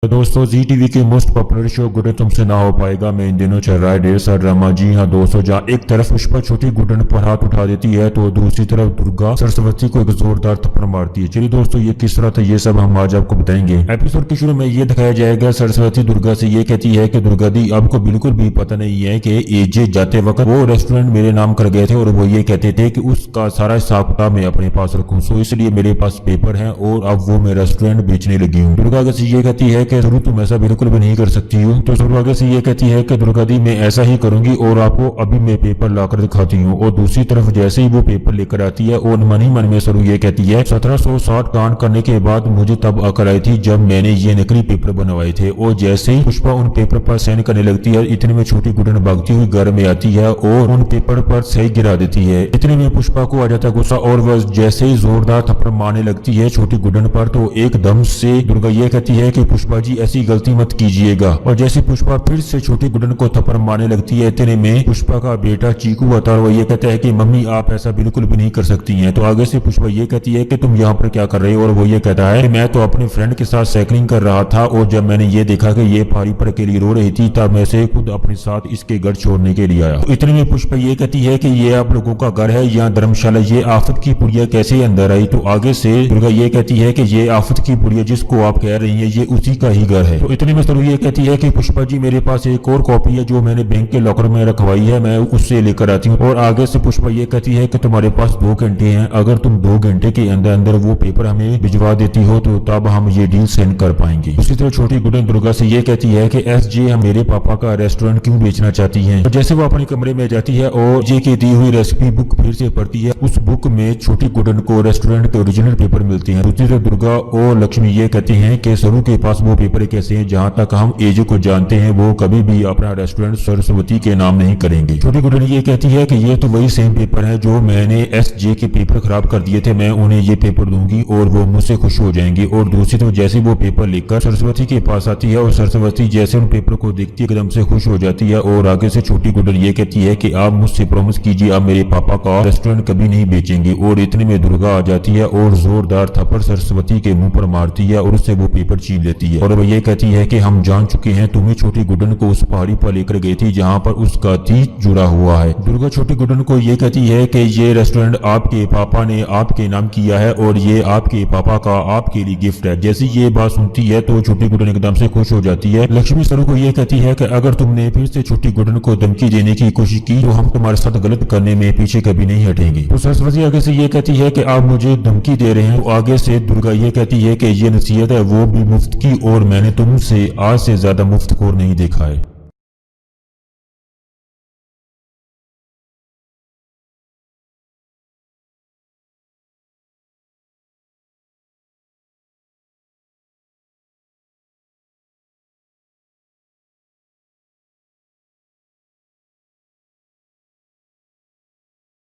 तो दोस्तों जी टीवी के मोस्ट पॉपुलर शो गुड्डन तुमसे ना हो पाएगा में इन दिनों चल रहा है ढेर सारा ड्रामा। जी हाँ दोस्तों, जहाँ एक तरफ पुष्पा छोटी गुड्डन पर हाथ उठा देती है तो दूसरी तरफ दुर्गा सरस्वती को एक जोरदार थप्पड़ मारती है। चलिए दोस्तों, ये किस तरह था ये सब हम आज आपको बताएंगे। एपिसोड के शुरू में ये दिखाया जाएगा, सरस्वती दुर्गा से ये कहती है कि दुर्गा दी आपको बिल्कुल भी पता नहीं है कि एजे जाते वक्त वो रेस्टोरेंट मेरे नाम कर गए थे और वो ये कहते थे कि उसका सारा हिसाब किताब मैं अपने पास रखूं, सो इसलिए मेरे पास पेपर है और अब वो मैं रेस्टोरेंट बेचने लगी हूँ। दुर्गा आगे से ये कहती है कि जरूर तुम ऐसा बिल्कुल भी नहीं कर सकती हूँ। तो शुरू आगे से ये कहती है कि दुर्गा दी मैं ऐसा ही करूंगी और आपको अभी मैं पेपर लाकर दिखाती हूँ। और दूसरी तरफ जैसे ही वो पेपर लेकर आती है और मन ही मन में शुरू ये कहती है 1760 कांड करने के बाद मुझे तब अकल आई थी जब मैंने ये नकली पेपर बनवाए थे। और जैसे ही पुष्पा उन पेपर पर साइन करने लगती है, इतने में छोटी गुड्डन भागती हुई घर में आती है और उन पेपर पर सही गिरा देती है। इतने में पुष्पा को आ जाता है गुस्सा और वह जैसे ही जोरदार थप्पड़ मारने लगती है छोटी गुड्डन पर, तो एकदम से दुर्गा ये कहती है कि पुष्पा जी ऐसी गलती मत कीजिएगा। और जैसे पुष्पा फिर से छोटी गुड्डन को थप्पड़ मारने लगती है, इतने में पुष्पा का बेटा चीकू आता है। वो ये कहता है कि मम्मी आप ऐसा बिल्कुल भी नहीं कर सकती हैं। तो आगे से पुष्पा ये कहती है कि तुम यहाँ पर क्या कर रही हो, और वो ये कहता है कि मैं तो अपने फ्रेंड के साथ साइकिलिंग कर रहा था और जब मैंने ये देखा कि ये पारी पर के लिए रो रही थी तब मैं से खुद अपने साथ इसके घर छोड़ने के लिए आया। तो इतने में पुष्पा ये कहती है कि ये आप लोगों का घर है या धर्मशाला, ये आफत की पुड़िया कैसे अंदर आई। तो आगे से दुर्गा ये कहती है कि ये आफत की पुड़िया जिसको आप कह रही है ये उसी का ही घर है। तो इतने में सरू ये कहती है कि पुष्पा जी मेरे पास एक और कॉपी है जो मैंने बैंक के लॉकर में रखवाई है, मैं उससे लेकर आती हूँ। और आगे से पुष्पा ये कहती है कि तुम्हारे पास 2 घंटे हैं, अगर तुम 2 घंटे के अंदर अंदर वो पेपर हमें भिजवा देती हो तो तब हम ये डील सेंड कर पाएंगे। उसी तरह छोटी गुड्डन दुर्गा से ये कहती है कि एसजे हम मेरे पापा का रेस्टोरेंट क्यों बेचना चाहती है। तो जैसे वो अपने कमरे में जाती है और जे की दी हुई रेसिपी बुक फिर से पढ़ती है, उस बुक में छोटी गुड्डन को रेस्टोरेंट के ओरिजिनल पेपर मिलते हैं। दूसरी तरफ दुर्गा और लक्ष्मी ये कहती है कि सरू के पास वो पेपर कैसे हैं, जहाँ तक हम एजे को जानते हैं वो कभी भी अपना रेस्टोरेंट सरस्वती के नाम नहीं करेंगे। छोटी गुड्डन ये कहती है कि ये तो वही सेम पेपर है जो मैंने एसजे के पेपर खराब कर दिए थे, मैं उन्हें ये पेपर दूंगी और वो मुझसे खुश हो जाएंगे। और दूसरी तरफ जैसे वो पेपर लेकर सरस्वती के पास आती है और सरस्वती जैसे उन पेपर को देखती है एकदम से खुश हो जाती है। और आगे से छोटी गुड्डन ये कहती है कि आप मुझसे प्रॉमिस कीजिए आप मेरे पापा का रेस्टोरेंट कभी नहीं बेचेंगे। और इतने में दुर्गा आ जाती है और जोरदार थप्पड़ सरस्वती के मुंह पर मारती है और उससे वो पेपर छीन लेती है। और वो ये कहती है कि हम जान चुके हैं तुम्हें छोटी गुड्डन को उस पहाड़ी पर लेकर गई थी जहाँ पर उसका तीत जुड़ा हुआ है। दुर्गा छोटी गुड्डन को ये कहती है कि ये रेस्टोरेंट आपके पापा ने आपके नाम किया है और ये आपके पापा का आपके लिए गिफ्ट है। जैसे ये बात सुनती है तो छोटी गुड्डन एकदम से खुश हो जाती है। लक्ष्मी सरू को ये कहती है कि अगर तुमने फिर से छोटी गुड्डन को धमकी देने की कोशिश की तो हम तुम्हारे साथ गलत करने में पीछे कभी नहीं हटेंगे। तो सरस्वती आगे से ये कहती है कि आप मुझे धमकी दे रहे हैं। तो आगे से दुर्गा ये कहती है कि ये नसीहत है वो भी मुफ्त की और मैंने तुमसे आज से ज्यादा मुफ्तखोर नहीं देखा है।